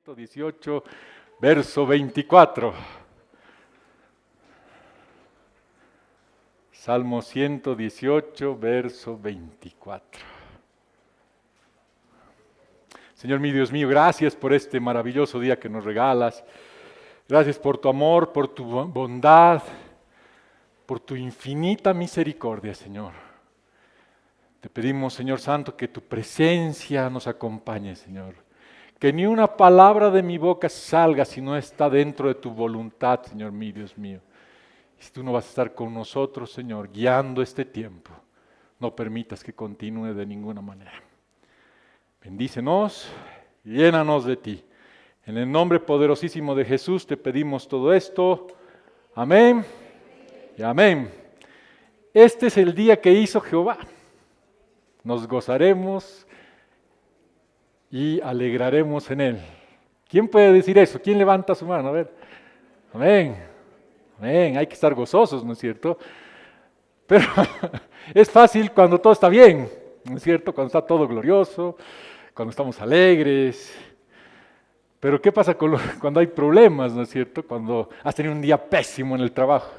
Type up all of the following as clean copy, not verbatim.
118, verso 24. Salmo 118, verso 24. Señor mi Dios mío, gracias por este maravilloso día que nos regalas. Gracias por tu amor, por tu bondad, por tu infinita misericordia, Señor. Te pedimos, Señor Santo, que tu presencia nos acompañe, Señor. Que ni una palabra de mi boca salga si no está dentro de tu voluntad, Señor mi Dios mío. Y si tú no vas a estar con nosotros, Señor, guiando este tiempo, no permitas que continúe de ninguna manera. Bendícenos, llénanos de ti. En el nombre poderosísimo de Jesús te pedimos todo esto. Amén y amén. Este es el día que hizo Jehová. Nos gozaremos y alegraremos en él. ¿Quién puede decir eso? ¿Quién levanta su mano? A ver. Amén. Amén. Hay que estar gozosos, ¿no es cierto? Pero es fácil cuando todo está bien, ¿no es cierto? Cuando está todo glorioso, cuando estamos alegres. Pero ¿qué pasa cuando hay problemas, ¿no es cierto? Cuando has tenido un día pésimo en el trabajo,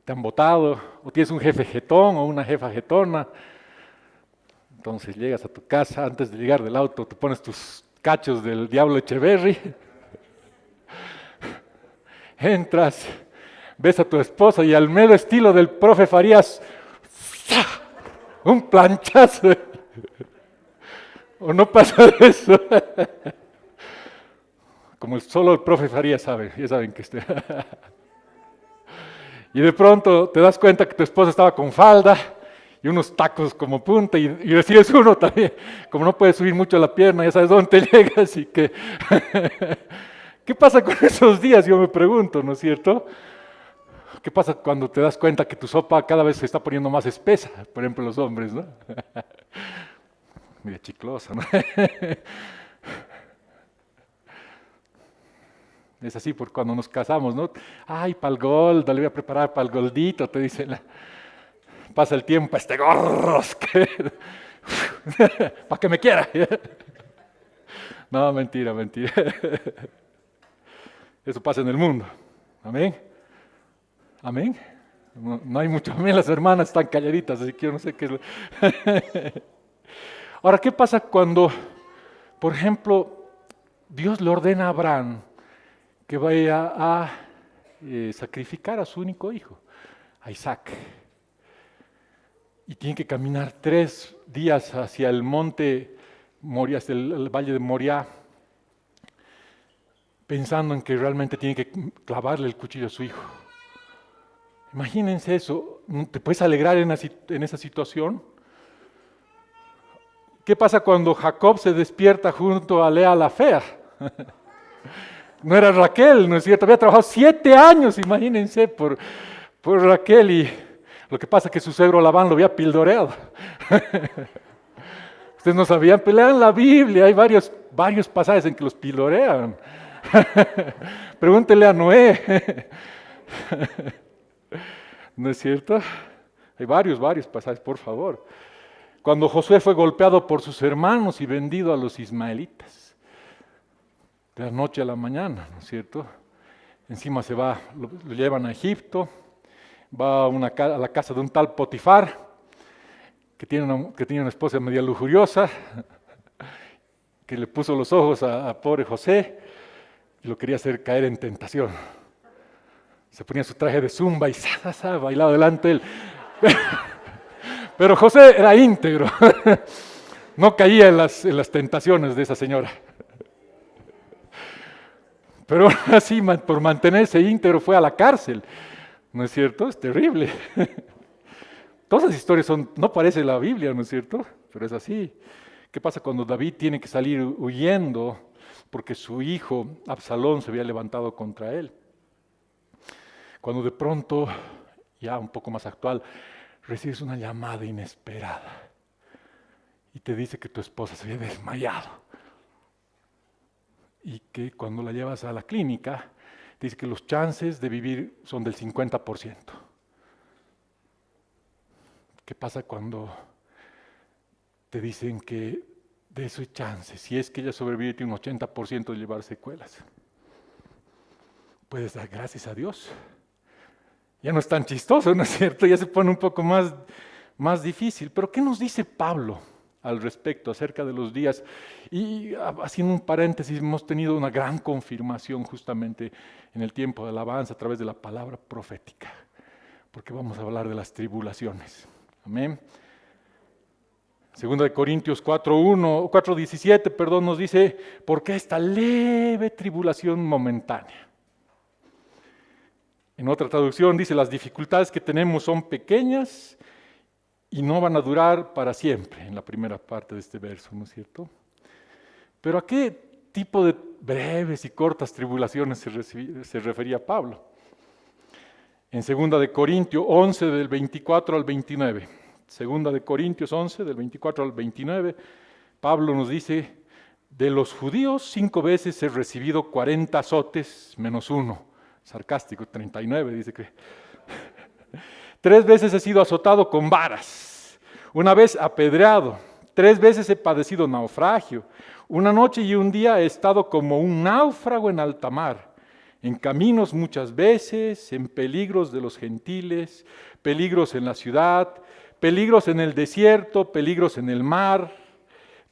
te han botado, o tienes un jefe jetón o una jefa jetona. Entonces llegas a tu casa, antes de llegar del auto, te pones tus cachos del Diablo Echeverry. Entras, ves a tu esposa y al mero estilo del profe Farías, ¡za! Un planchazo. ¿O no pasa eso? Como solo el profe Farías sabe, ya saben que Y de pronto te das cuenta que tu esposa estaba con falda y unos tacos como punta y recibes uno también. Como no puedes subir mucho la pierna, ya sabes dónde te llegas y que... ¿Qué pasa con esos días? Yo me pregunto, ¿no es cierto? ¿Qué pasa cuando te das cuenta que tu sopa cada vez se está poniendo más espesa? Por ejemplo, los hombres, ¿no? Media chiclosa, ¿no? Es así por cuando nos casamos, ¿no? Ay, para el goldo, le voy a preparar para el goldito, te dicen. Pasa el tiempo, este gorros, para que me quiera. No, mentira, mentira. Eso pasa en el mundo. Amén. Amén. No hay mucho amén, las hermanas están calladitas, así que yo no sé qué es lo... Ahora, ¿qué pasa cuando, por ejemplo, Dios le ordena a Abraham que vaya a sacrificar a su único hijo, a Isaac? Y tiene que caminar 3 días hacia el monte Moria, hacia el valle de Moriah, pensando en que realmente tiene que clavarle el cuchillo a su hijo. Imagínense eso. ¿Te puedes alegrar en esa situación? ¿Qué pasa cuando Jacob se despierta junto a Lea la fea? No era Raquel, ¿no es cierto? Había trabajado 7 años, imagínense, por Raquel, y lo que pasa es que su suegro Labán lo había pildoreado. Ustedes no sabían, pelean la Biblia, hay varios pasajes en que los pildorean. Pregúntele a Noé. ¿No es cierto? Hay varios pasajes, por favor. Cuando Josué fue golpeado por sus hermanos y vendido a los ismaelitas. De la noche a la mañana, ¿no es cierto? Encima se va, lo llevan a Egipto, va a la casa de un tal Potifar, que tiene una esposa media lujuriosa, que le puso los ojos a pobre José y lo quería hacer caer en tentación. Se ponía su traje de zumba y bailaba delante de él. Pero José era íntegro, no caía en las tentaciones de esa señora. Pero así, por mantenerse íntegro, fue a la cárcel. ¿No es cierto? Es terrible. Todas las historias no parece la Biblia, ¿no es cierto? Pero es así. ¿Qué pasa cuando David tiene que salir huyendo porque su hijo Absalón se había levantado contra él? Cuando de pronto, ya un poco más actual, recibes una llamada inesperada y te dice que tu esposa se había desmayado y que cuando la llevas a la clínica, te dice que los chances de vivir son del 50%. ¿Qué pasa cuando te dicen que de su chance, si es que ella sobrevive, tiene un 80% de llevar secuelas. Puedes dar gracias a Dios. Ya no es tan chistoso, ¿no es cierto? Ya se pone un poco más difícil. Pero ¿qué nos dice Pablo al respecto, acerca de los días? Y haciendo un paréntesis, hemos tenido una gran confirmación justamente en el tiempo de alabanza a través de la palabra profética, porque vamos a hablar de las tribulaciones. Amén. Segunda de Corintios 4:17, nos dice, porque esta leve tribulación momentánea. En otra traducción dice, las dificultades que tenemos son pequeñas y no van a durar para siempre, en la primera parte de este verso, ¿no es cierto? Pero ¿a qué tipo de breves y cortas tribulaciones se refería Pablo? En 2 de Corintios 11, del 24 al 29. 2 de Corintios 11, del 24 al 29, Pablo nos dice, de los judíos 5 veces he recibido 40 azotes menos 1. Sarcástico, 39, dice que 3 veces he sido azotado con varas, 1 vez apedreado, 3 veces he padecido naufragio, 1 noche y 1 día he estado como un náufrago en alta mar, en caminos muchas veces, en peligros de los gentiles, peligros en la ciudad, peligros en el desierto, peligros en el mar,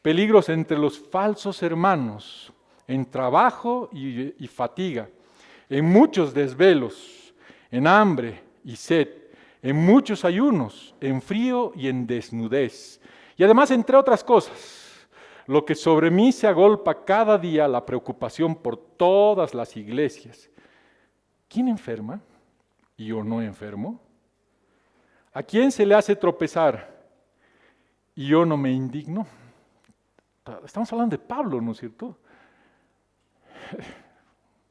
peligros entre los falsos hermanos, en trabajo y fatiga, en muchos desvelos, en hambre y sed, en muchos ayunos, en frío y en desnudez. Y además, entre otras cosas, lo que sobre mí se agolpa cada día, la preocupación por todas las iglesias. ¿Quién enferma? ¿Y yo no enfermo? ¿A quién se le hace tropezar? ¿Y yo no me indigno? Estamos hablando de Pablo, ¿no es cierto?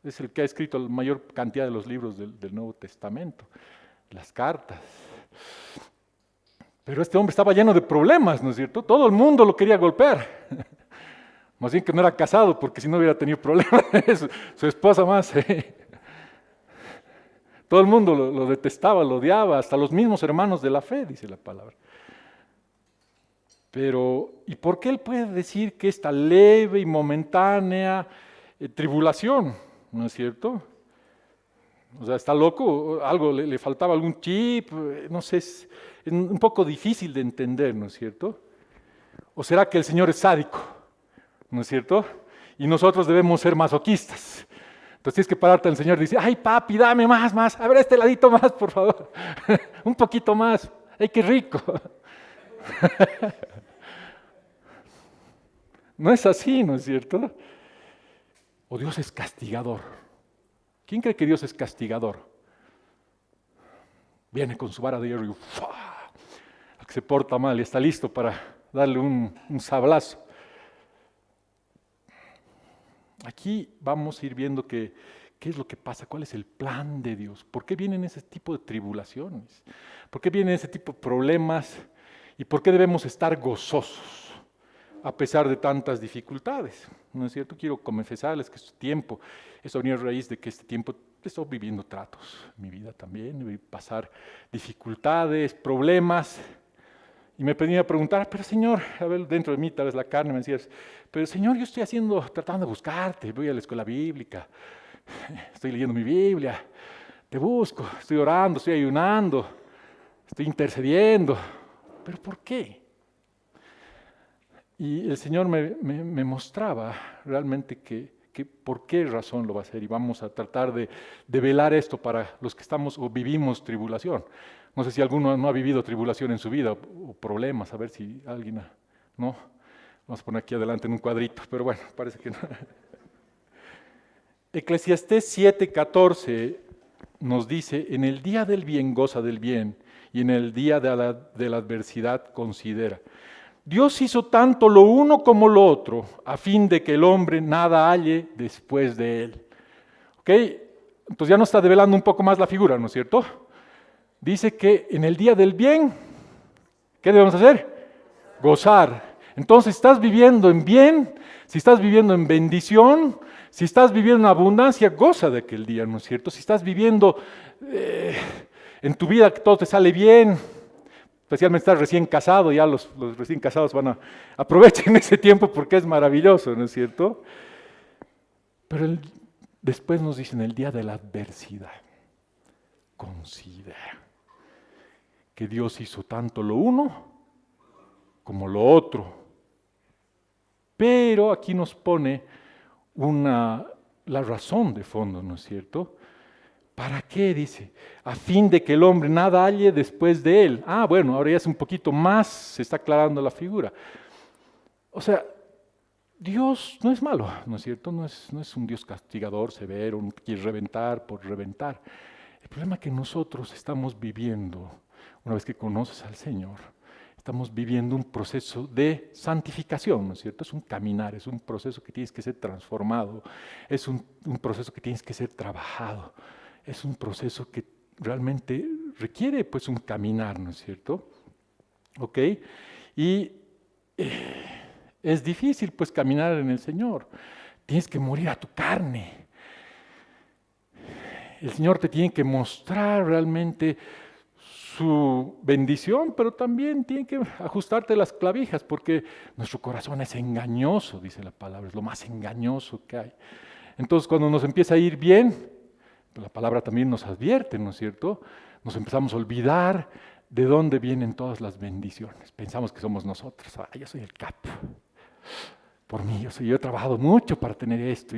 Es el que ha escrito la mayor cantidad de los libros del Nuevo Testamento, las cartas. Pero este hombre estaba lleno de problemas, ¿no es cierto? Todo el mundo lo quería golpear. Más bien que no era casado, porque si no hubiera tenido problemas, su esposa más. Todo el mundo lo detestaba, lo odiaba, hasta los mismos hermanos de la fe, dice la palabra. Pero, ¿y por qué él puede decir que esta leve y momentánea tribulación, no es cierto? O sea, ¿está loco? Algo le faltaba algún chip, no sé, es un poco difícil de entender, ¿no es cierto? ¿O será que el Señor es sádico? ¿No es cierto? Y nosotros debemos ser masoquistas. Entonces tienes que pararte al Señor y decir, ay papi, dame más, a ver este ladito más, por favor. Un poquito más, ay qué rico. No es así, ¿no es cierto? O Dios es castigador. ¿Quién cree que Dios es castigador? Viene con su vara de hierro y al que se porta mal y está listo para darle un sablazo. Aquí vamos a ir viendo qué es lo que pasa, cuál es el plan de Dios, por qué vienen ese tipo de tribulaciones, por qué vienen ese tipo de problemas y por qué debemos estar gozosos a pesar de tantas dificultades. ¿No es cierto? Quiero confesarles que este tiempo, eso venía a raíz de que este tiempo estoy viviendo tratos en mi vida también, voy a pasar dificultades, problemas. Y me venía a preguntar, pero Señor, a ver, dentro de mí tal vez la carne me decía, pero Señor, yo estoy tratando de buscarte, voy a la escuela bíblica, estoy leyendo mi Biblia, te busco, estoy orando, estoy ayunando, estoy intercediendo, pero ¿por qué? Y el Señor me mostraba realmente que por qué razón lo va a hacer, y vamos a tratar de velar esto para los que estamos o vivimos tribulación. No sé si alguno no ha vivido tribulación en su vida o problemas, a ver si alguien no. Vamos a poner aquí adelante en un cuadrito, pero bueno, parece que no. Eclesiastés 7:14 nos dice, en el día del bien goza del bien y en el día de la adversidad considera. Dios hizo tanto lo uno como lo otro a fin de que el hombre nada halle después de él. ¿Ok? Entonces ya nos está develando un poco más la figura, ¿no es cierto? Dice que en el día del bien, ¿qué debemos hacer? Gozar. Entonces, si estás viviendo en bien, si estás viviendo en bendición, si estás viviendo en abundancia, goza de aquel día, ¿no es cierto? Si estás viviendo en tu vida que todo te sale bien, especialmente estás recién casado, ya los recién casados aprovechen ese tiempo porque es maravilloso, ¿no es cierto? Pero después nos dicen el día de la adversidad. Considera que Dios hizo tanto lo uno como lo otro. Pero aquí nos pone la razón de fondo, ¿no es cierto? ¿Para qué? Dice, a fin de que el hombre nada halle después de él. Bueno, ahora ya es un poquito más, se está aclarando la figura. O sea, Dios no es malo, ¿no es cierto? No es un Dios castigador, severo, no quiere reventar por reventar. El problema es que nosotros estamos viviendo, una vez que conoces al Señor, estamos viviendo un proceso de santificación, ¿no es cierto? Es un caminar, es un proceso que tienes que ser transformado, es un proceso que tienes que ser trabajado, es un proceso que realmente requiere pues un caminar, ¿no es cierto? ¿Ok? Y es difícil pues caminar en el Señor, tienes que morir a tu carne. El Señor te tiene que mostrar realmente su bendición, pero también tiene que ajustarte las clavijas, porque nuestro corazón es engañoso, dice la palabra, es lo más engañoso que hay. Entonces, cuando nos empieza a ir bien, la palabra también nos advierte, ¿no es cierto? Nos empezamos a olvidar de dónde vienen todas las bendiciones. Pensamos que somos nosotros. Yo soy el capo. Por mí, yo he trabajado mucho para tener esto.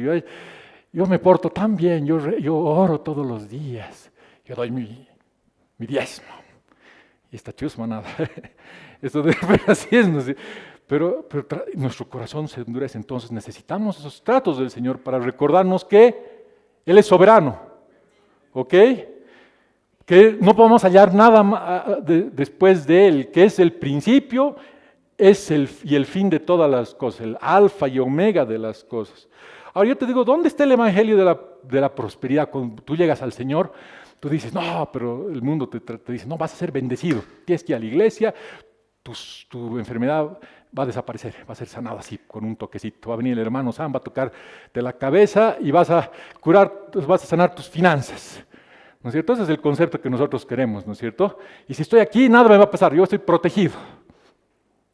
Yo me porto tan bien, yo oro todos los días. Yo doy mi diezmo. Y esta chusma nada. Esto así es, ¿no? Pero nuestro corazón se endurece. Entonces necesitamos esos tratos del Señor para recordarnos que Él es soberano. ¿Ok? Que no podemos hallar nada después de Él, que es el principio y el fin de todas las cosas, el alfa y omega de las cosas. Ahora yo te digo, ¿dónde está el evangelio de la prosperidad? Cuando tú llegas al Señor, tú dices, no, pero el mundo te dice, no, vas a ser bendecido, tienes que ir a la iglesia, tu enfermedad va a desaparecer, va a ser sanada así, con un toquecito. Va a venir el hermano Sam, va a tocarte la cabeza y vas a sanar tus finanzas. ¿No es cierto? Ese es el concepto que nosotros queremos, ¿no es cierto? Y si estoy aquí, nada me va a pasar, yo estoy protegido.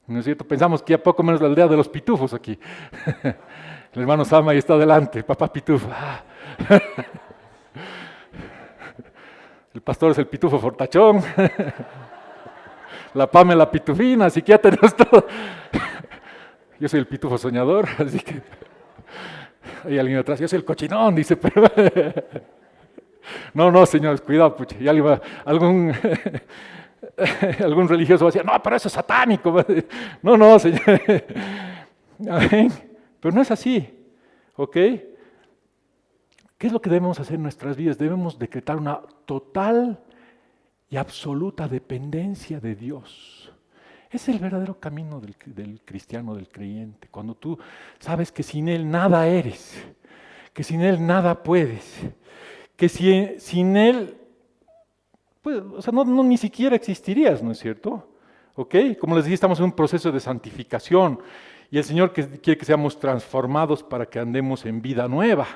¿No es cierto? Pensamos que ya poco menos la aldea de los pitufos aquí. El hermano Sam ahí está adelante, papá pitufo. El pastor es el pitufo fortachón. La Pamela pitufina, así que ya tenemos todo. Yo soy el pitufo soñador, así que hay alguien atrás, yo soy el cochinón, dice, pero no, señores, cuidado, pucha, ya algún religioso va a decir, no, pero eso es satánico. No, señor. Amén. Pero no es así, ¿ok? ¿Qué es lo que debemos hacer en nuestras vidas? Debemos decretar una total y absoluta dependencia de Dios. Es el verdadero camino del cristiano, del creyente. Cuando tú sabes que sin Él nada eres, que sin Él nada puedes, que sin Él, pues, o sea, no ni siquiera existirías, ¿no es cierto? ¿Ok? Como les dije, estamos en un proceso de santificación y el Señor quiere que seamos transformados para que andemos en vida nueva.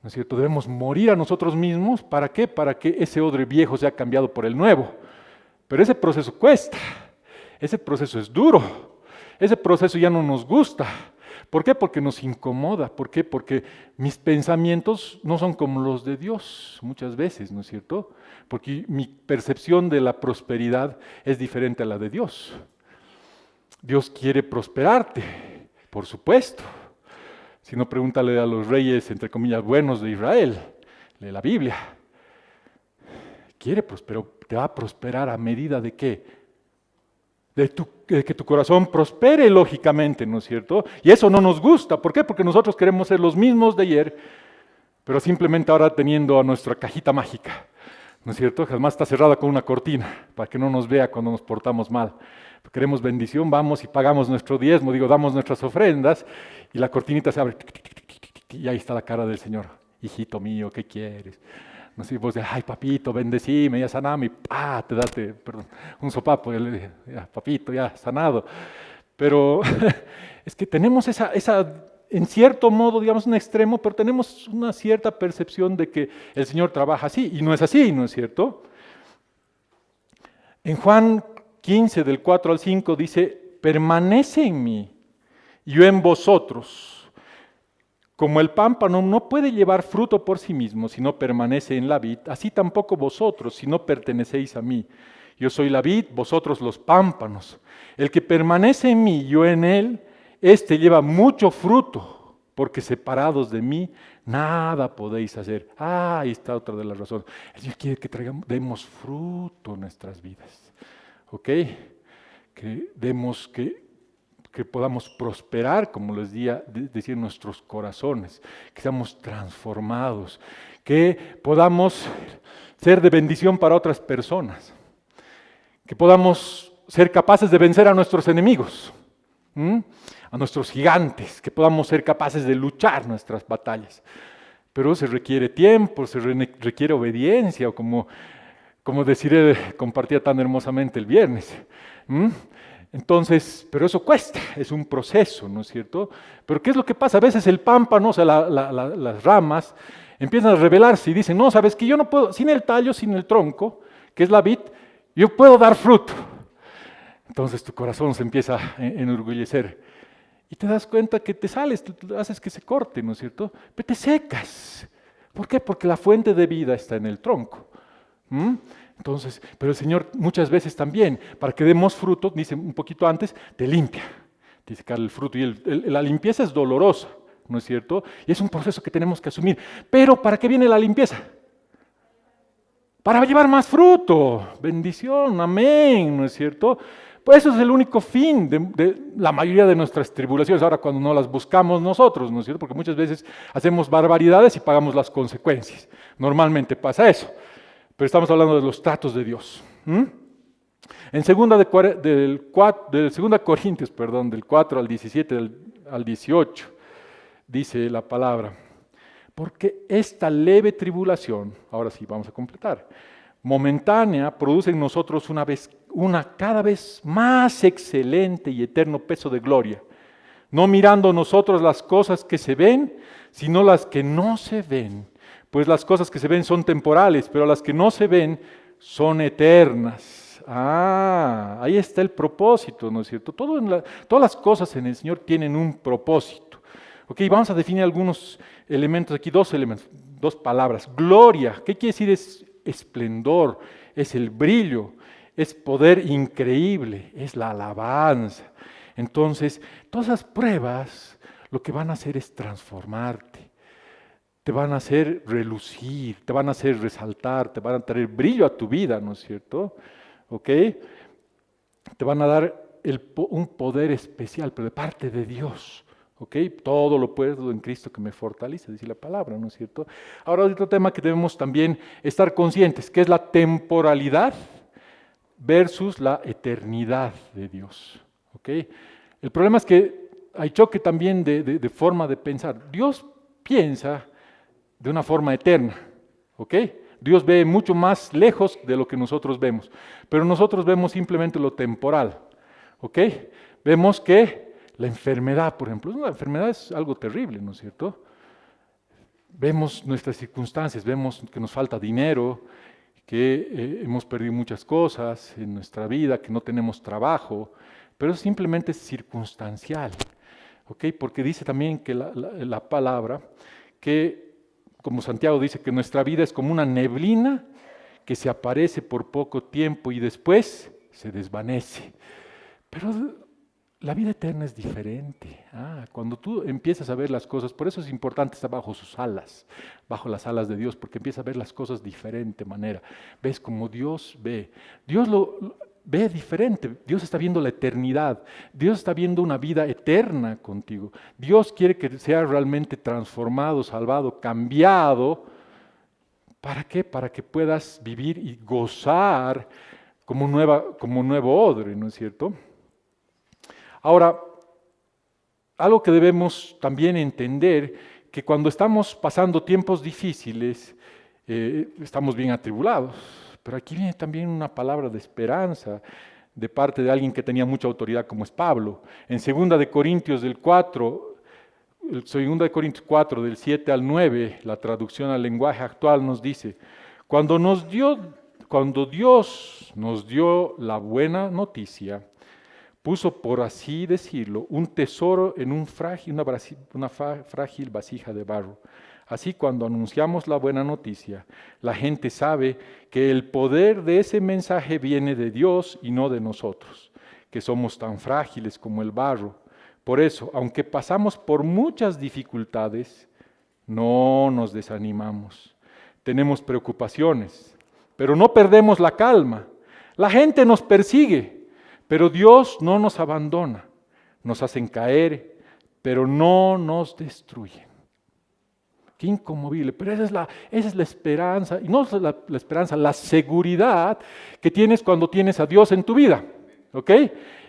¿No es cierto? Debemos morir a nosotros mismos. ¿Para qué? Para que ese odre viejo sea cambiado por el nuevo. Pero ese proceso cuesta. Ese proceso es duro. Ese proceso ya no nos gusta. ¿Por qué? Porque nos incomoda. ¿Por qué? Porque mis pensamientos no son como los de Dios muchas veces, ¿no es cierto? Porque mi percepción de la prosperidad es diferente a la de Dios. Dios quiere prosperarte, por supuesto. Si no, pregúntale a los reyes, entre comillas, buenos de Israel, lee la Biblia. Quiere prosperar, te va a prosperar a medida de qué? De que tu corazón prospere lógicamente, ¿no es cierto? Y eso no nos gusta. ¿Por qué? Porque nosotros queremos ser los mismos de ayer, pero simplemente ahora teniendo a nuestra cajita mágica, ¿no es cierto? Además está cerrada con una cortina para que no nos vea cuando nos portamos mal. Queremos bendición, vamos y pagamos nuestro diezmo, damos nuestras ofrendas y la cortinita se abre y ahí está la cara del Señor. Hijito mío, ¿qué quieres? No sé, vos dices, ay papito, bendecime, ya saname, y te date un sopapo, ya, papito, ya sanado. Pero es que tenemos esa, en cierto modo, digamos, un extremo, pero tenemos una cierta percepción de que el Señor trabaja así, y no es así, ¿no es cierto? En Juan 15 del 4 al 5 dice, permanece en mí y yo en vosotros. Como el pámpano no puede llevar fruto por sí mismo si no permanece en la vid, así tampoco vosotros si no pertenecéis a mí. Yo soy la vid, vosotros los pámpanos. El que permanece en mí, yo en él, éste lleva mucho fruto, porque separados de mí, nada podéis hacer. Ahí está otra de las razones. El Señor quiere que demos fruto en nuestras vidas. ¿Ok? Que demos que podamos prosperar, como les decía, en nuestros corazones, que seamos transformados, que podamos ser de bendición para otras personas, que podamos ser capaces de vencer a nuestros enemigos, a nuestros gigantes, que podamos ser capaces de luchar nuestras batallas. Pero se requiere tiempo, se requiere obediencia, o como Desiree compartía tan hermosamente el viernes. Entonces, pero eso cuesta, es un proceso, ¿no es cierto? Pero ¿qué es lo que pasa? A veces el pámpano, o sea, las ramas, empiezan a rebelarse y dicen, no, sabes que yo no puedo, sin el tallo, sin el tronco, que es la vid, yo puedo dar fruto. Entonces tu corazón se empieza a enorgullecer y te das cuenta que te sales, haces que se corte, ¿no es cierto? Pero te secas. ¿Por qué? Porque la fuente de vida está en el tronco. Entonces, pero el Señor muchas veces también, para que demos fruto, dice un poquito antes, te limpia. Dice que el fruto y la limpieza es dolorosa, ¿no es cierto? Y es un proceso que tenemos que asumir. Pero ¿para qué viene la limpieza? Para llevar más fruto. Bendición, amén, ¿no es cierto? Pues eso es el único fin de la mayoría de nuestras tribulaciones. Ahora cuando no las buscamos nosotros, ¿no es cierto? Porque muchas veces hacemos barbaridades y pagamos las consecuencias. Normalmente pasa eso. Pero estamos hablando de los tratos de Dios. En segunda Corintios, del 4 al 17 al 18, dice la palabra, porque esta leve tribulación, ahora sí vamos a completar, momentánea, produce en nosotros una cada vez más excelente y eterno peso de gloria, no mirando nosotros las cosas que se ven, sino las que no se ven. Pues las cosas que se ven son temporales, pero las que no se ven son eternas. Ahí está el propósito, ¿no es cierto? Todas las cosas en el Señor tienen un propósito. Ok, vamos a definir algunos elementos aquí, dos palabras. Gloria, ¿qué quiere decir? Es esplendor, es el brillo, es poder increíble, es la alabanza. Entonces, todas esas pruebas lo que van a hacer es transformarte. Te van a hacer relucir, te van a hacer resaltar, te van a traer brillo a tu vida, ¿no es cierto? ¿Ok? Te van a dar un poder especial, pero de parte de Dios. ¿Ok? Todo lo puedo en Cristo que me fortalece, dice la palabra, ¿no es cierto? Ahora otro tema que debemos también estar conscientes, que es la temporalidad versus la eternidad de Dios. ¿Ok? El problema es que hay choque también de forma de pensar. Dios piensa de una forma eterna, ¿ok? Dios ve mucho más lejos de lo que nosotros vemos, pero nosotros vemos simplemente lo temporal, ¿ok? Vemos que la enfermedad, por ejemplo, la enfermedad es algo terrible, ¿no es cierto? Vemos nuestras circunstancias, vemos que nos falta dinero, que hemos perdido muchas cosas en nuestra vida, que no tenemos trabajo, pero simplemente es circunstancial, ¿ok? Porque dice también que la palabra que, como Santiago dice, que nuestra vida es como una neblina que se aparece por poco tiempo y después se desvanece. Pero la vida eterna es diferente. Cuando tú empiezas a ver las cosas, por eso es importante estar bajo sus alas, bajo las alas de Dios, porque empiezas a ver las cosas de diferente manera. Ves como Dios ve. Dios lo ve diferente. Dios está viendo la eternidad. Dios está viendo una vida eterna contigo. Dios quiere que seas realmente transformado, salvado, cambiado. ¿Para qué? Para que puedas vivir y gozar como nuevo odre, ¿no es cierto? Ahora, algo que debemos también entender, que cuando estamos pasando tiempos difíciles, estamos bien atribulados. Pero aquí viene también una palabra de esperanza de parte de alguien que tenía mucha autoridad como es Pablo. En 2 Corintios 4, del 7 al 9, la traducción al lenguaje actual nos dice, cuando cuando Dios nos dio la buena noticia, puso, por así decirlo, un tesoro en una frágil vasija de barro. Así, cuando anunciamos la buena noticia, la gente sabe que el poder de ese mensaje viene de Dios y no de nosotros, que somos tan frágiles como el barro. Por eso, aunque pasamos por muchas dificultades, no nos desanimamos. Tenemos preocupaciones, pero no perdemos la calma. La gente nos persigue, pero Dios no nos abandona. Nos hacen caer, pero no nos destruyen. Qué inconmovible, pero esa es la esperanza, y no la esperanza, la seguridad que tienes cuando tienes a Dios en tu vida. ¿Ok?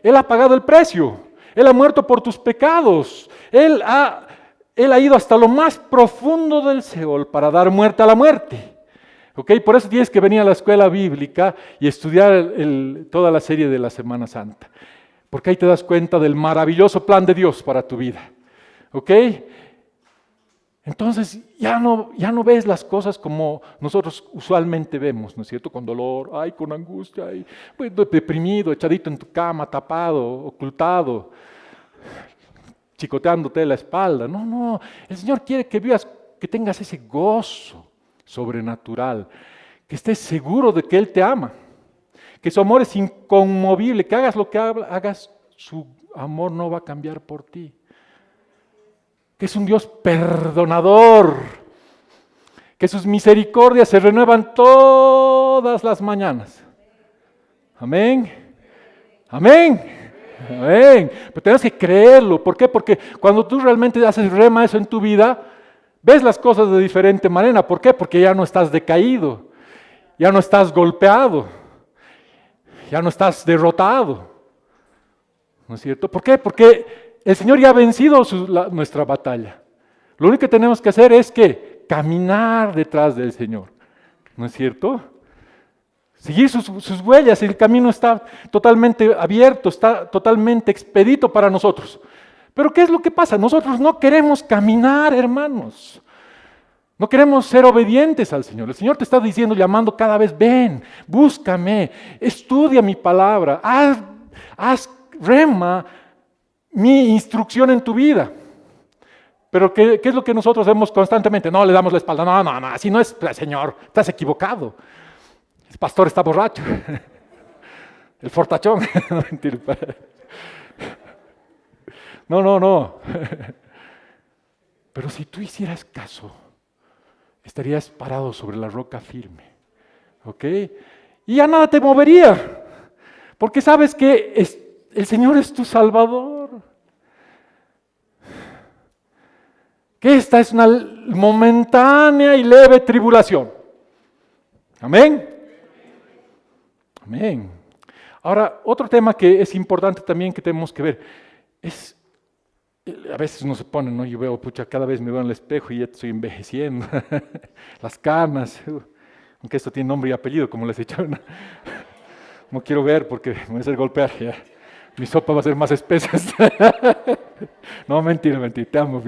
Él ha pagado el precio, Él ha muerto por tus pecados, Él ha ido hasta lo más profundo del Seol para dar muerte a la muerte. ¿Ok? Por eso tienes que venir a la escuela bíblica y estudiar toda la serie de la Semana Santa, porque ahí te das cuenta del maravilloso plan de Dios para tu vida. ¿Ok? Entonces ya no ves las cosas como nosotros usualmente vemos, ¿no es cierto? Con dolor, ay, con angustia, ay, pues, deprimido, echadito en tu cama, tapado, ocultado, chicoteándote la espalda. No, el Señor quiere que vivas, que tengas ese gozo sobrenatural, que estés seguro de que Él te ama, que su amor es inconmovible, que hagas lo que hagas, su amor no va a cambiar por ti. Que es un Dios perdonador, que sus misericordias se renuevan todas las mañanas. Amén. Amén. Amén. Pero tienes que creerlo. ¿Por qué? Porque cuando tú realmente haces rema eso en tu vida, ves las cosas de diferente manera. ¿Por qué? Porque ya no estás decaído, ya no estás golpeado, ya no estás derrotado. ¿No es cierto? ¿Por qué? Porque el Señor ya ha vencido nuestra batalla. Lo único que tenemos que hacer es que caminar detrás del Señor. ¿No es cierto? Seguir sus huellas. El camino está totalmente abierto, está totalmente expedito para nosotros. Pero ¿qué es lo que pasa? Nosotros no queremos caminar, hermanos. No queremos ser obedientes al Señor. El Señor te está diciendo, llamando cada vez, ven, búscame, estudia mi palabra, haz rema mi instrucción en tu vida. Pero ¿qué es lo que nosotros hacemos constantemente? No, le damos la espalda. No, así no es, Señor, estás equivocado. El pastor está borracho. El fortachón. No, mentira. No. Pero si tú hicieras caso, estarías parado sobre la roca firme. ¿Ok? Y ya nada te movería. Porque sabes que el Señor es tu Salvador. Que esta es una momentánea y leve tribulación. Amén. Amén. Ahora, otro tema que es importante también que tenemos que ver es, a veces uno se pone, ¿no? Yo veo, cada vez me veo en el espejo y ya estoy envejeciendo. Las canas, aunque esto tiene nombre y apellido, como les he dicho. No quiero ver porque me voy a hacer golpear ya. Mi sopa va a ser más espesa. No, mentira, te amo.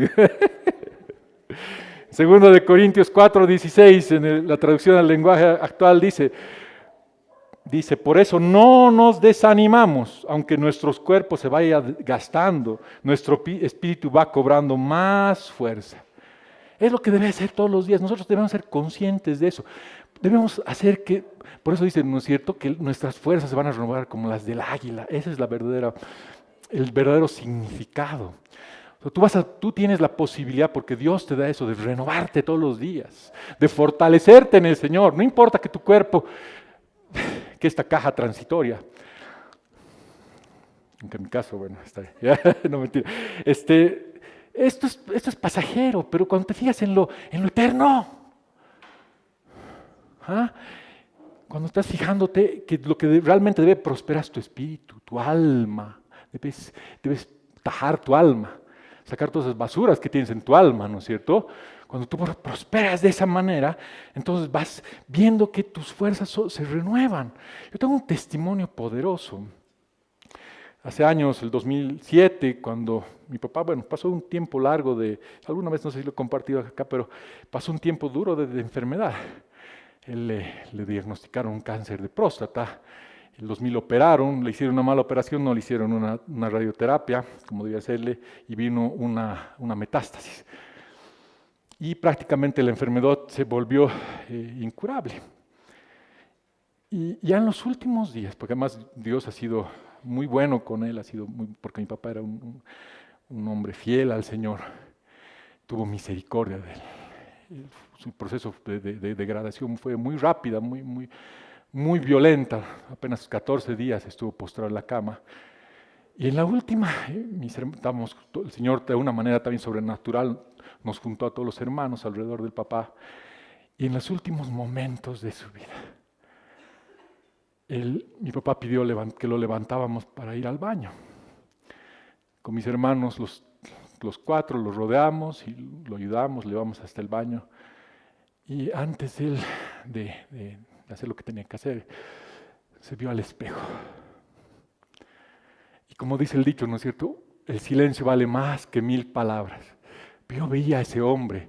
Segundo de Corintios 4:16, en la traducción al lenguaje actual dice, por eso no nos desanimamos, aunque nuestros cuerpos se vayan gastando, nuestro espíritu va cobrando más fuerza. Es lo que debe hacer todos los días, nosotros debemos ser conscientes de eso. Debemos hacer que, por eso dicen, ¿no es cierto?, que nuestras fuerzas se van a renovar como las del águila. Ese es el verdadero significado. Tú tienes la posibilidad, porque Dios te da eso, de renovarte todos los días, de fortalecerte en el Señor. No importa que tu cuerpo, que esta caja transitoria, aunque en mi caso, bueno, está bien, no mentira. Esto es pasajero, pero cuando te fijas en lo eterno, cuando estás fijándote que lo que realmente debe prosperar es tu espíritu, tu alma, debes tajar tu alma, sacar todas esas basuras que tienes en tu alma, ¿no es cierto? Cuando tú prosperas de esa manera, entonces vas viendo que tus fuerzas se renuevan. Yo tengo un testimonio poderoso. Hace años, el 2007, cuando mi papá, pasó un tiempo largo alguna vez no sé si lo he compartido acá, pero pasó un tiempo duro de enfermedad. Él le diagnosticaron un cáncer de próstata. En 2000 operaron, le hicieron una mala operación, no le hicieron una radioterapia, como debía hacerle, y vino una metástasis. Y prácticamente la enfermedad se volvió incurable. Y ya en los últimos días, porque además Dios ha sido muy bueno con él, porque mi papá era un hombre fiel al Señor, tuvo misericordia de él. Su proceso de degradación fue muy rápida, muy violenta. Apenas 14 días estuvo postrado en la cama. Y en la última, el Señor de una manera también sobrenatural nos juntó a todos los hermanos alrededor del papá. Y en los últimos momentos de su vida, mi papá pidió que lo levantábamos para ir al baño. Con mis hermanos, los cuatro, lo rodeamos y lo ayudamos, le llevamos hasta el baño. Y antes él de hacer lo que tenía que hacer, se vio al espejo. Y como dice el dicho, ¿no es cierto? El silencio vale más que 1000 palabras. Pero yo veía a ese hombre,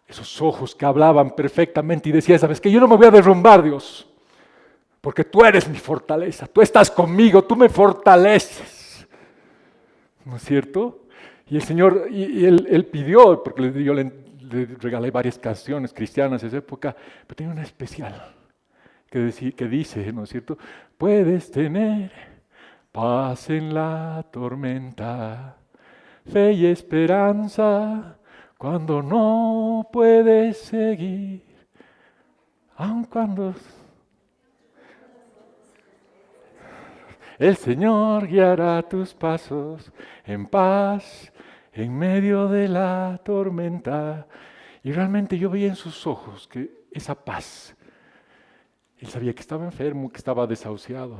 esos ojos que hablaban perfectamente y decía, ¿sabes qué? Yo no me voy a derrumbar, Dios, porque tú eres mi fortaleza, tú estás conmigo, tú me fortaleces. ¿No es cierto? Y el Señor, y él pidió, porque yo le regalé varias canciones cristianas en esa época, pero tenía una especial que dice, ¿no es cierto? Puedes tener paz en la tormenta, fe y esperanza cuando no puedes seguir, aun cuando el Señor guiará tus pasos en paz en medio de la tormenta. Y realmente yo veía en sus ojos que esa paz. Él sabía que estaba enfermo, que estaba desahuciado,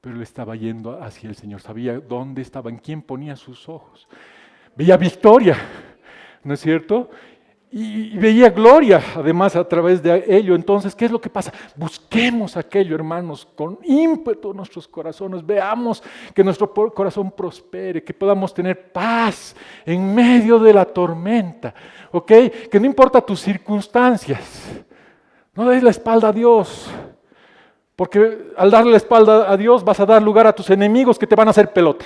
pero él estaba yendo hacia el Señor. Sabía dónde estaba, en quién ponía sus ojos. Veía victoria, ¿no es cierto? Y veía gloria, además, a través de ello. Entonces, ¿qué es lo que pasa? Busquemos aquello, hermanos, con ímpetu nuestros corazones. Veamos que nuestro corazón prospere, que podamos tener paz en medio de la tormenta, ¿ok? Que no importa tus circunstancias, no des la espalda a Dios, porque al darle la espalda a Dios vas a dar lugar a tus enemigos que te van a hacer pelota.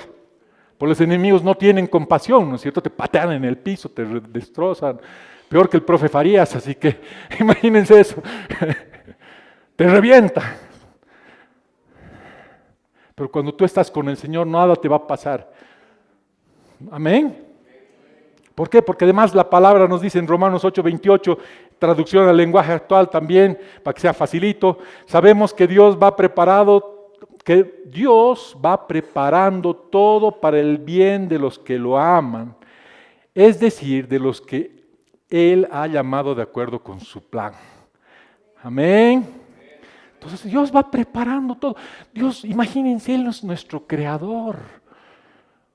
Porque los enemigos no tienen compasión, ¿no es cierto? Te patean en el piso, te destrozan. Peor que el profe Farías, así que imagínense eso. Te revienta. Pero cuando tú estás con el Señor, nada te va a pasar. Amén. ¿Por qué? Porque además la palabra nos dice en Romanos 8:28, traducción al lenguaje actual también, para que sea facilito, sabemos que Dios va preparando todo para el bien de los que lo aman, es decir, de los que Él ha llamado de acuerdo con su plan. Amén. Entonces Dios va preparando todo. Dios, imagínense, Él es nuestro creador.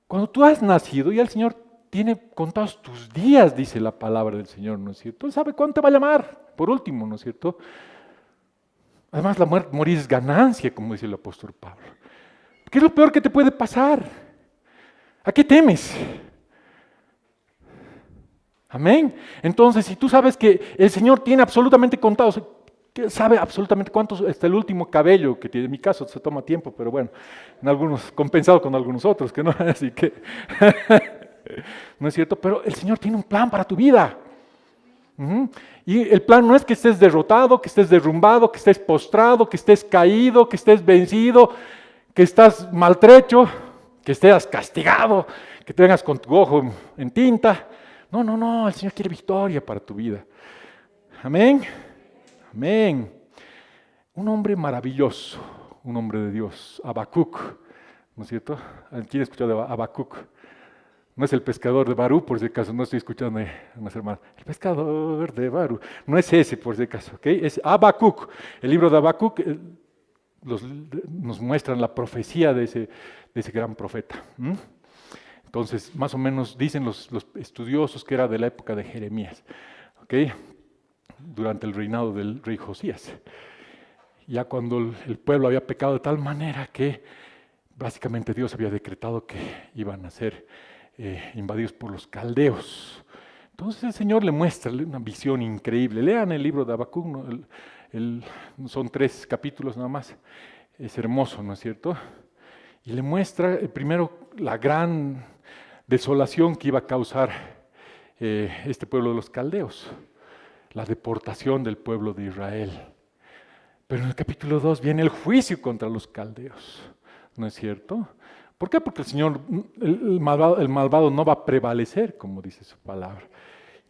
Cuando tú has nacido, ya el Señor tiene contados tus días, dice la palabra del Señor, ¿no es cierto? Él sabe cuándo te va a llamar, por último, ¿no es cierto? Además, la muerte, morir es ganancia, como dice el apóstol Pablo. ¿Qué es lo peor que te puede pasar? ¿A qué temes? Amén. Entonces, si tú sabes que el Señor tiene absolutamente contados, que sabe absolutamente cuántos, hasta el último cabello que tiene, en mi caso se toma tiempo, pero bueno, en algunos, compensado con algunos otros, que no, así que, no es cierto, pero el Señor tiene un plan para tu vida. Y el plan no es que estés derrotado, que estés derrumbado, que estés postrado, que estés caído, que estés vencido, que estás maltrecho, que estés castigado, que tengas con tu ojo en tinta. No, el Señor quiere victoria para tu vida. Amén. Amén. Un hombre maravilloso, un hombre de Dios, Habacuc, ¿no es cierto? ¿Quién ha escuchado de Habacuc? No es el pescador de Barú, por si acaso, no estoy escuchando a unas hermanas. El pescador de Barú, no es ese, por si acaso, ¿ok? Es Habacuc. El libro de Habacuc nos muestra la profecía de ese gran profeta. Entonces, más o menos dicen los estudiosos que era de la época de Jeremías, ¿ok? Durante el reinado del rey Josías. Ya cuando el pueblo había pecado de tal manera que básicamente Dios había decretado que iban a ser invadidos por los caldeos. Entonces el Señor le muestra una visión increíble. Lean el libro de Habacuc, ¿no? Son 3 capítulos nada más. Es hermoso, ¿no es cierto? Y le muestra primero la gran desolación que iba a causar este pueblo de los caldeos, la deportación del pueblo de Israel. Pero en el capítulo 2 viene el juicio contra los caldeos, ¿no es cierto? ¿Por qué? Porque el Señor, el malvado no va a prevalecer, como dice su palabra.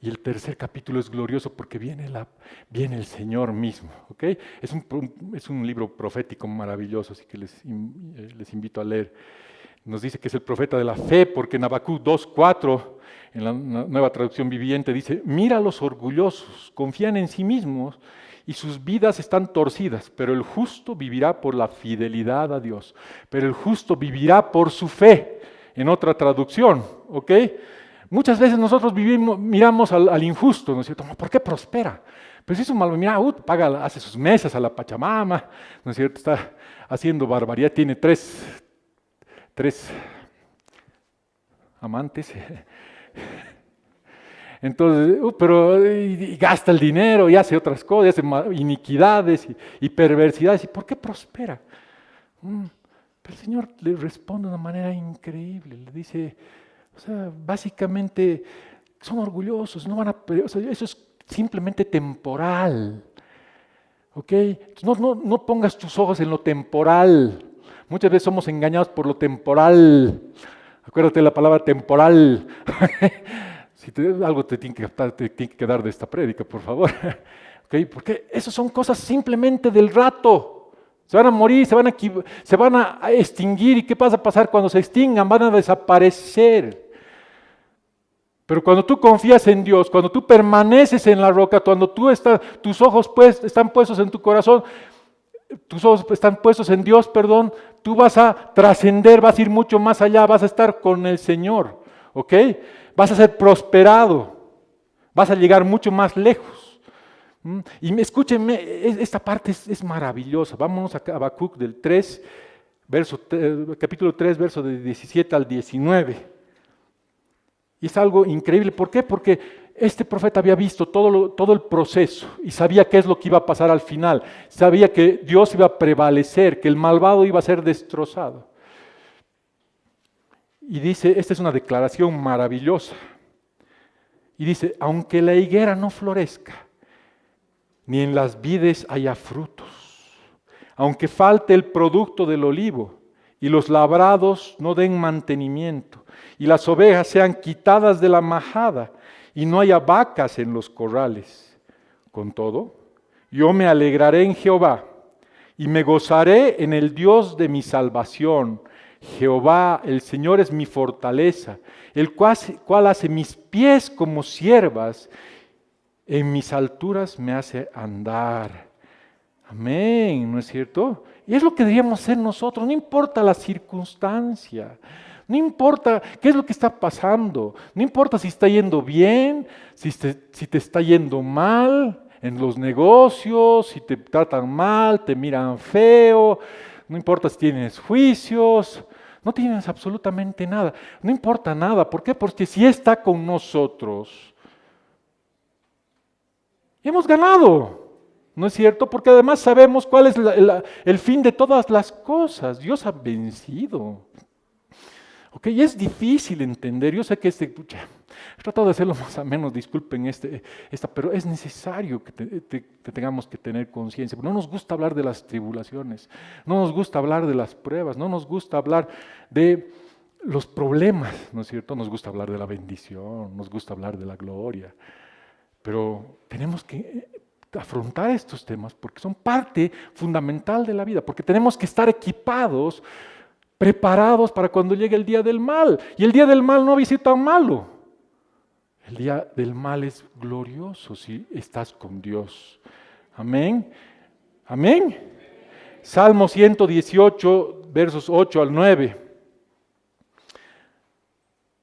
Y el tercer capítulo es glorioso porque viene el Señor mismo, ¿ok? Es un libro profético maravilloso, así que les invito a leer. Nos dice que es el profeta de la fe, porque en Habacuc 2:4, en la Nueva Traducción Viviente, dice: mira a los orgullosos, confían en sí mismos y sus vidas están torcidas, pero el justo vivirá por la fidelidad a Dios, pero el justo vivirá por su fe, en otra traducción, ¿ok? Muchas veces nosotros miramos al injusto, ¿no es cierto? ¿Por qué prospera? Pues es un malo, mira, hace sus mesas a la Pachamama, ¿no es cierto? Está haciendo barbaridad, tiene tres amantes. Entonces, pero y gasta el dinero y hace otras cosas, hace iniquidades y perversidades. ¿Y por qué prospera? Pero el Señor le responde de una manera increíble. Le dice, o sea, básicamente son orgullosos, no van a, o sea, eso es simplemente temporal. ¿Ok? No pongas tus ojos en lo temporal. Muchas veces somos engañados por lo temporal. Acuérdate de la palabra temporal. Si algo te tiene que quedar de esta prédica, por favor. ¿Okay? Porque esas son cosas simplemente del rato. Se van a morir, se van a extinguir. ¿Y qué pasa a pasar cuando se extingan? Van a desaparecer. Pero cuando tú confías en Dios, cuando tú permaneces en la roca, cuando tus ojos están puestos en tu corazón, tus ojos están puestos en Dios, tú vas a trascender, vas a ir mucho más allá, vas a estar con el Señor, ¿ok? Vas a ser prosperado, vas a llegar mucho más lejos. Y escúchenme, esta parte es maravillosa. Vámonos a Habacuc del 3, capítulo 3, verso de 17 al 19. Y es algo increíble. ¿Por qué? Porque este profeta había visto todo el proceso y sabía qué es lo que iba a pasar al final. Sabía que Dios iba a prevalecer, que el malvado iba a ser destrozado. Y dice, esta es una declaración maravillosa. Y dice, aunque la higuera no florezca, ni en las vides haya frutos, aunque falte el producto del olivo y los labrados no den mantenimiento, y las ovejas sean quitadas de la majada, y no haya vacas en los corrales. Con todo, yo me alegraré en Jehová, y me gozaré en el Dios de mi salvación. Jehová, el Señor, es mi fortaleza, el cual hace mis pies como ciervas, en mis alturas me hace andar. Amén, ¿no es cierto? Y es lo que deberíamos hacer nosotros, no importa la circunstancia. No importa qué es lo que está pasando, no importa si está yendo bien, si te está yendo mal en los negocios, si te tratan mal, te miran feo, no importa si tienes juicios, no tienes absolutamente nada, no importa nada. ¿Por qué? Porque si está con nosotros, hemos ganado. ¿No es cierto? Porque además sabemos cuál es el fin de todas las cosas. Dios ha vencido. ¿Ok? Y es difícil entender. Yo sé que he tratado de hacerlo más o menos, disculpen pero es necesario que tengamos que tener conciencia. No nos gusta hablar de las tribulaciones, no nos gusta hablar de las pruebas, no nos gusta hablar de los problemas, ¿no es cierto? Nos gusta hablar de la bendición, nos gusta hablar de la gloria. Pero tenemos que afrontar estos temas porque son parte fundamental de la vida, porque tenemos que estar equipados, preparados para cuando llegue el día del mal. Y el día del mal no va a ser tan malo. El día del mal es glorioso si estás con Dios. Amén. Amén. Salmo 118, versos 8 al 9.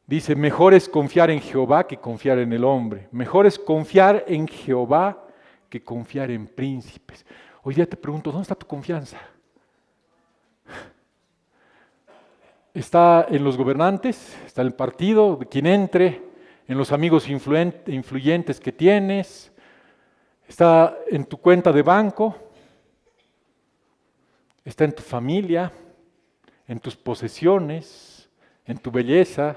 Dice, mejor es confiar en Jehová que confiar en el hombre. Mejor es confiar en Jehová que confiar en príncipes. Hoy día te pregunto, ¿dónde está tu confianza? ¿Está en los gobernantes? ¿Está en el partido? ¿De quien entre? en los amigos influyentes que tienes, está en tu cuenta de banco, está en tu familia, en tus posesiones, en tu belleza.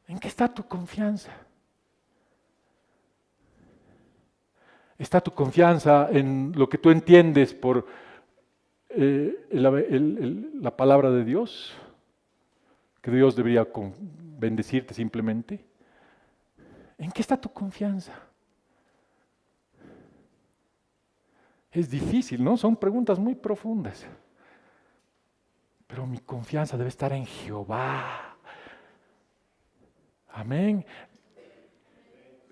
¿En qué está tu confianza? ¿Está tu confianza en lo que tú entiendes por la palabra de Dios? Que Dios debería bendecirte simplemente. ¿En qué está tu confianza? Es difícil, ¿no? Son preguntas muy profundas. Pero mi confianza debe estar en Jehová. Amén.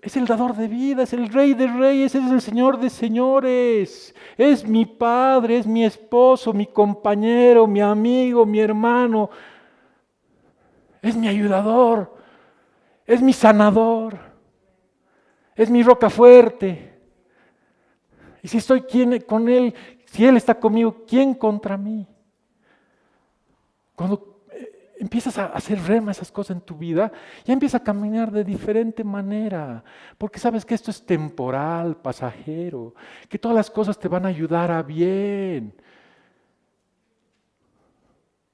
Es el dador de vida, es el Rey de reyes, es el Señor de señores. Es mi Padre, es mi esposo, mi compañero, mi amigo, mi hermano. Es mi ayudador, es mi sanador, es mi roca fuerte. Y si estoy con Él, si Él está conmigo, ¿quién contra mí? Cuando empiezas a hacer rema esas cosas en tu vida, ya empiezas a caminar de diferente manera, porque sabes que esto es temporal, pasajero, que todas las cosas te van a ayudar a bien.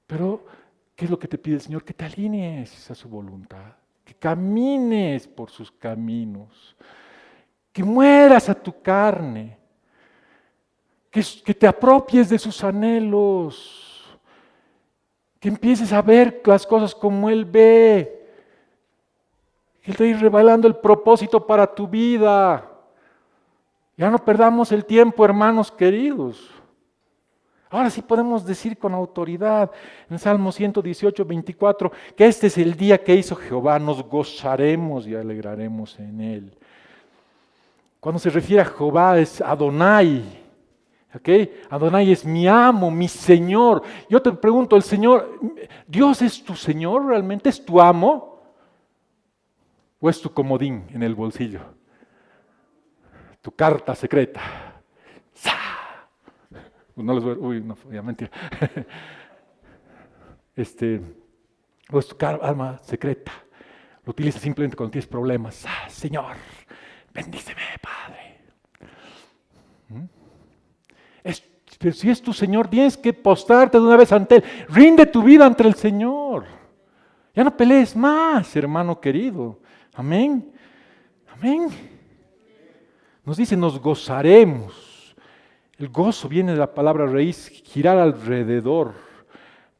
Pero, ¿qué es lo que te pide el Señor? Que te alinees a su voluntad, que camines por sus caminos, que mueras a tu carne, que te apropies de sus anhelos, que empieces a ver las cosas como Él ve, que Él te va revelando el propósito para tu vida. Ya no perdamos el tiempo, hermanos queridos. Ahora sí podemos decir con autoridad en Salmo 118, 24, que este es el día que hizo Jehová, nos gozaremos y alegraremos en Él. Cuando se refiere a Jehová es Adonai. ¿Okay? Adonai es mi amo, mi Señor. Yo te pregunto, ¿el Señor, Dios es tu Señor realmente? ¿Es tu amo? ¿O es tu comodín en el bolsillo? Tu carta secreta. No les voy a... Uy, no, ya mentira. O es tu alma secreta. Lo utilizas simplemente cuando tienes problemas. Señor, bendíceme, Padre. Pero si es tu Señor, tienes que postrarte de una vez ante Él. Rinde tu vida ante el Señor. Ya no pelees más, hermano querido. Amén. Amén. Nos dice, nos gozaremos. El gozo viene de la palabra raíz, girar alrededor,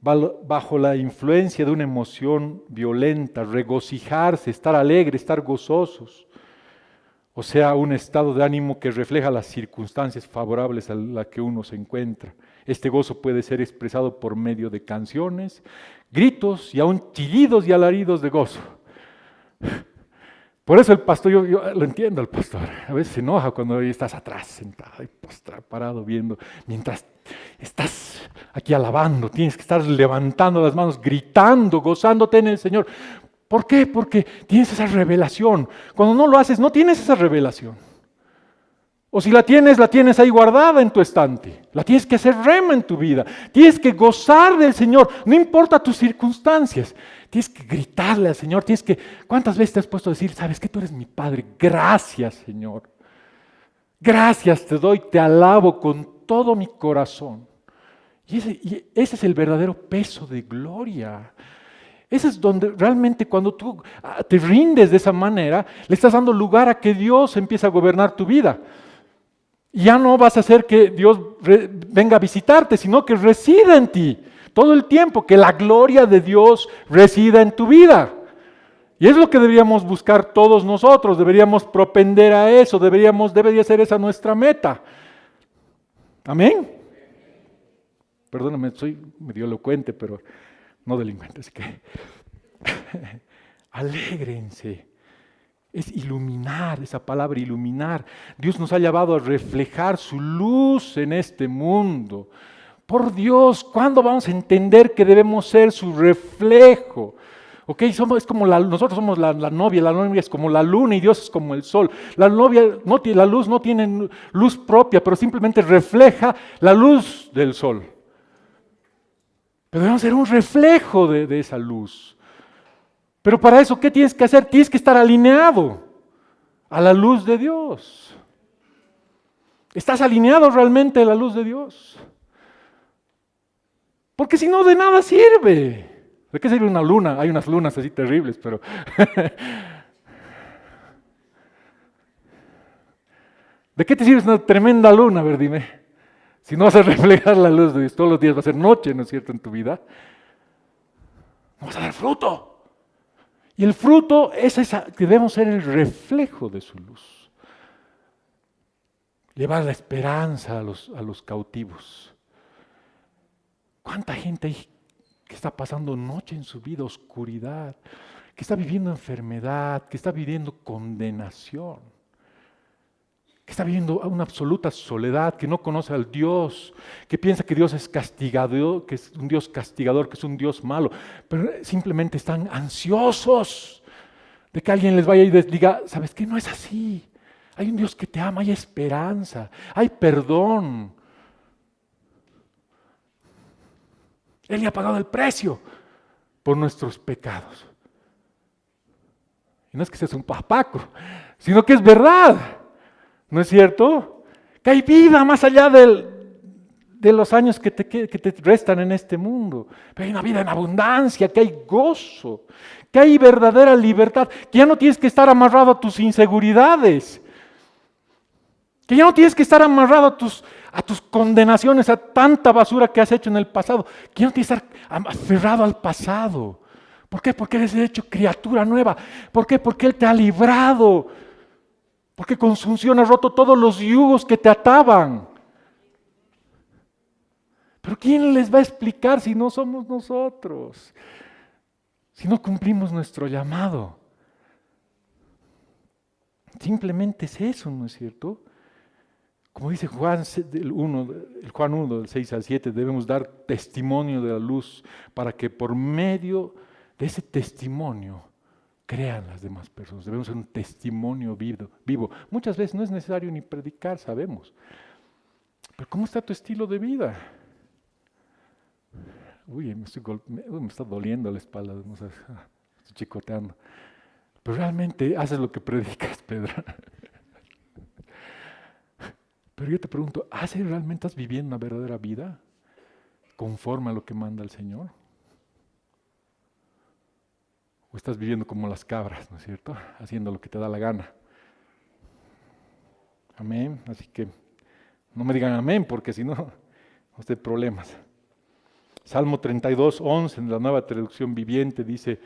bajo la influencia de una emoción violenta, regocijarse, estar alegre, estar gozosos. O sea, un estado de ánimo que refleja las circunstancias favorables a las que uno se encuentra. Este gozo puede ser expresado por medio de canciones, gritos y aún chillidos y alaridos de gozo. Por eso el pastor, yo lo entiendo al pastor, a veces se enoja cuando estás atrás, sentado y postrado, parado viendo, mientras estás aquí alabando, tienes que estar levantando las manos, gritando, gozándote en el Señor. ¿Por qué? Porque tienes esa revelación. Cuando no lo haces, no tienes esa revelación. O si la tienes ahí guardada en tu estante. La tienes que hacer rema en tu vida. Tienes que gozar del Señor, no importa tus circunstancias. Tienes que gritarle al Señor. ¿Cuántas veces te has puesto a decir, sabes que tú eres mi Padre? Gracias, Señor. Gracias te doy, te alabo con todo mi corazón. Y ese es el verdadero peso de gloria. Ese es donde realmente cuando tú te rindes de esa manera, le estás dando lugar a que Dios empiece a gobernar tu vida. Y ya no vas a hacer que Dios venga a visitarte, sino que resida en ti todo el tiempo, que la gloria de Dios resida en tu vida. Y es lo que deberíamos buscar todos nosotros, deberíamos propender a eso, debería ser esa nuestra meta. Amén. Perdóname, soy medio elocuente, pero no delincuente, así que alégrense. Es iluminar, esa palabra iluminar. Dios nos ha llamado a reflejar su luz en este mundo. Por Dios, ¿cuándo vamos a entender que debemos ser su reflejo? ¿Okay? Nosotros somos la novia es como la luna y Dios es como el sol. La luz no tiene luz propia, pero simplemente refleja la luz del sol. Pero debemos ser un reflejo de esa luz. Pero para eso, ¿qué tienes que hacer? Tienes que estar alineado a la luz de Dios. ¿Estás alineado realmente a la luz de Dios? Porque si no, de nada sirve. ¿De qué sirve una luna? Hay unas lunas así terribles, pero... ¿De qué te sirve una tremenda luna? A ver, dime. Si no vas a reflejar la luz de Dios, todos los días va a ser noche, ¿no es cierto?, en tu vida. No vas a dar fruto. Y el fruto es que debemos ser el reflejo de su luz. Llevar la esperanza a los cautivos. ¿Cuánta gente hay que está pasando noche en su vida, oscuridad, que está viviendo enfermedad, que está viviendo condenación, que está viviendo una absoluta soledad, que no conoce al Dios, que piensa que Dios es castigador, que es un Dios castigador, que es un Dios malo, pero simplemente están ansiosos de que alguien les vaya y les diga, ¿sabes qué? No es así. Hay un Dios que te ama, hay esperanza, hay perdón. Él ya ha pagado el precio por nuestros pecados. Y no es que seas un papaco, sino que es verdad. ¿No es cierto? Que hay vida más allá de los años que te restan en este mundo. Pero hay una vida en abundancia, que hay gozo, que hay verdadera libertad, que ya no tienes que estar amarrado a tus inseguridades, que ya no tienes que estar amarrado a tus condenaciones, a tanta basura que has hecho en el pasado, que ya no tienes que estar aferrado al pasado. ¿Por qué? Porque eres hecho criatura nueva. ¿Por qué? Porque Él te ha librado. Porque con su unción ha roto todos los yugos que te ataban. Pero ¿quién les va a explicar si no somos nosotros? Si no cumplimos nuestro llamado. Simplemente es eso, ¿no es cierto? Como dice Juan 1, del 6 al 7, debemos dar testimonio de la luz para que por medio de ese testimonio crean las demás personas. Debemos ser un testimonio vivo. Muchas veces no es necesario ni predicar, sabemos. Pero ¿cómo está tu estilo de vida? Uy, me está doliendo la espalda, no sé, estoy chicoteando. Pero realmente haces lo que predicas, Pedro. Pero yo te pregunto, ¿realmente estás viviendo una verdadera vida conforme a lo que manda el Señor? ¿O estás viviendo como las cabras, ¿no es cierto? Haciendo lo que te da la gana. Amén. Así que no me digan amén, porque si no, va a tener problemas. Salmo 32, 11, en la Nueva Traducción Viviente, dice: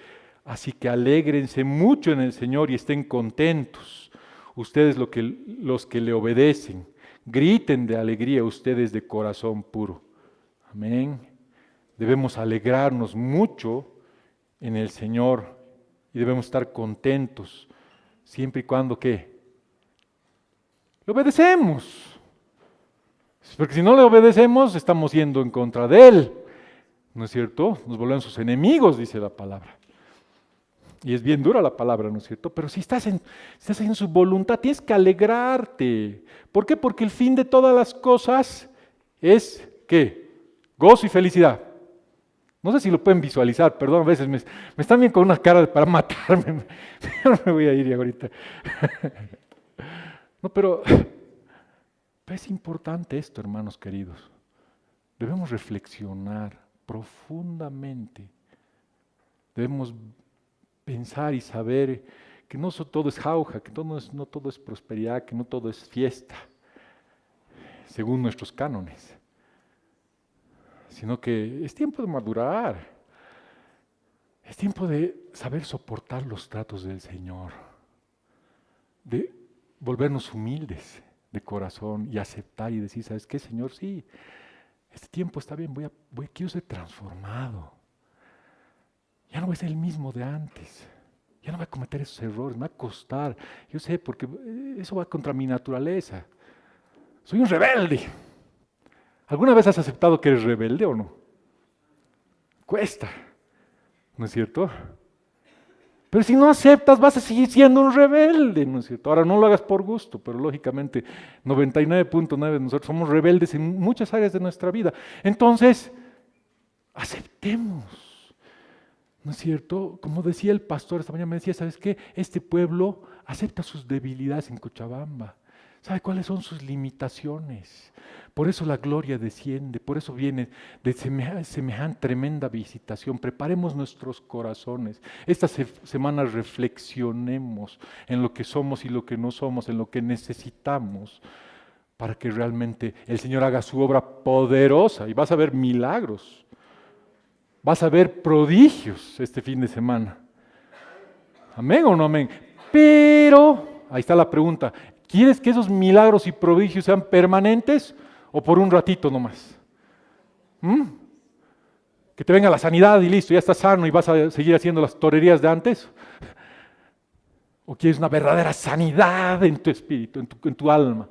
así que alégrense mucho en el Señor y estén contentos, ustedes los que le obedecen. Griten de alegría ustedes de corazón puro. Amén. Debemos alegrarnos mucho en el Señor y debemos estar contentos siempre y cuando ¿qué? Le obedecemos. Porque si no le obedecemos estamos yendo en contra de Él. ¿No es cierto? Nos volvemos sus enemigos, dice la palabra. Y es bien dura la palabra, ¿no es cierto? Pero si estás en su voluntad, tienes que alegrarte. ¿Por qué? Porque el fin de todas las cosas es, ¿qué? Gozo y felicidad. No sé si lo pueden visualizar, perdón, a veces me están bien con una cara para matarme. Me voy a ir ahorita. No, pero es importante esto, hermanos queridos. Debemos reflexionar profundamente. Debemos pensar y saber que no todo es jauja, que no todo es prosperidad, que no todo es fiesta, según nuestros cánones, sino que es tiempo de madurar, es tiempo de saber soportar los tratos del Señor, de volvernos humildes de corazón y aceptar y decir, ¿sabes qué, Señor? Sí, este tiempo está bien, quiero ser transformado. Ya no voy a ser el mismo de antes. Ya no voy a cometer esos errores, me va a costar. Yo sé, porque eso va contra mi naturaleza. Soy un rebelde. ¿Alguna vez has aceptado que eres rebelde o no? Cuesta, ¿no es cierto? Pero si no aceptas, vas a seguir siendo un rebelde, ¿no es cierto? Ahora no lo hagas por gusto, pero lógicamente 99.9 de nosotros somos rebeldes en muchas áreas de nuestra vida. Entonces, aceptemos. ¿No es cierto? Como decía el pastor esta mañana, me decía, ¿sabes qué? Este pueblo acepta sus debilidades en Cochabamba. ¿Sabe cuáles son sus limitaciones? Por eso la gloria desciende, por eso viene de semejante tremenda visitación. Preparemos nuestros corazones. Esta semana reflexionemos en lo que somos y lo que no somos, en lo que necesitamos, para que realmente el Señor haga su obra poderosa y vas a ver milagros. Vas a ver prodigios este fin de semana. ¿Amén o no amén? Pero, ahí está la pregunta, ¿quieres que esos milagros y prodigios sean permanentes o por un ratito nomás? Que te venga la sanidad y listo, ya estás sano y vas a seguir haciendo las torerías de antes. ¿O quieres una verdadera sanidad en tu espíritu, en tu alma?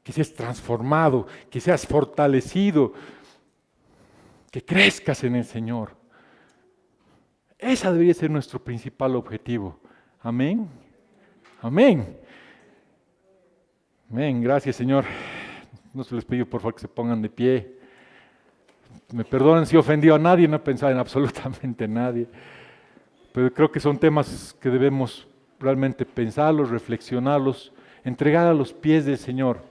Que seas transformado, que seas fortalecido, que crezcas en el Señor. Esa debería ser nuestro principal objetivo. Amén. Amén. Amén. Gracias, Señor. No se les pido por favor que se pongan de pie. Me perdonen si he ofendido a nadie, no he pensado en absolutamente nadie. Pero creo que son temas que debemos realmente pensarlos, reflexionarlos, entregar a los pies del Señor,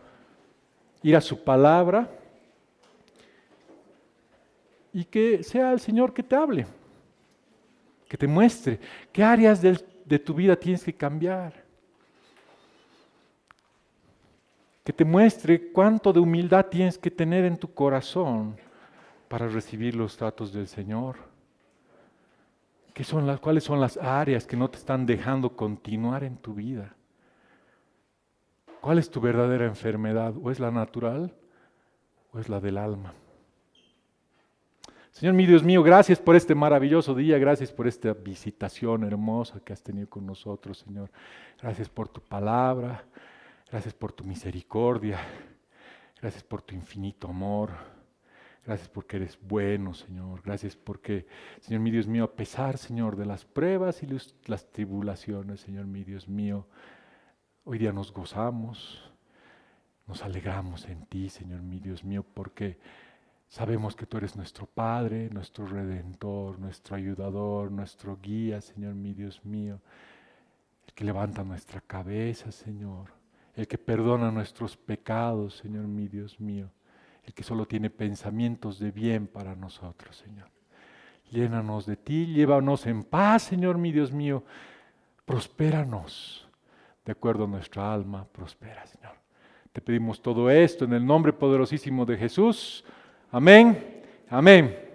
ir a su palabra y que sea el Señor que te hable, que te muestre qué áreas de tu vida tienes que cambiar, que te muestre cuánto de humildad tienes que tener en tu corazón para recibir los tratos del Señor. ¿Cuáles son las áreas que no te están dejando continuar en tu vida? ¿Cuál es tu verdadera enfermedad? ¿O es la natural o es la del alma? Señor mi Dios mío, gracias por este maravilloso día, gracias por esta visitación hermosa que has tenido con nosotros, Señor. Gracias por tu palabra, gracias por tu misericordia, gracias por tu infinito amor, gracias porque eres bueno, Señor. Gracias porque, Señor mi Dios mío, a pesar, Señor, de las pruebas y las tribulaciones, Señor mi Dios mío, hoy día nos gozamos, nos alegramos en ti, Señor mi Dios mío, porque sabemos que tú eres nuestro Padre, nuestro Redentor, nuestro ayudador, nuestro guía, Señor mi Dios mío, el que levanta nuestra cabeza, Señor, el que perdona nuestros pecados, Señor mi Dios mío, el que solo tiene pensamientos de bien para nosotros, Señor. Llénanos de ti, llévanos en paz, Señor mi Dios mío, prospéranos, de acuerdo a nuestra alma, prospera, Señor. Te pedimos todo esto en el nombre poderosísimo de Jesús. Amén. Amén.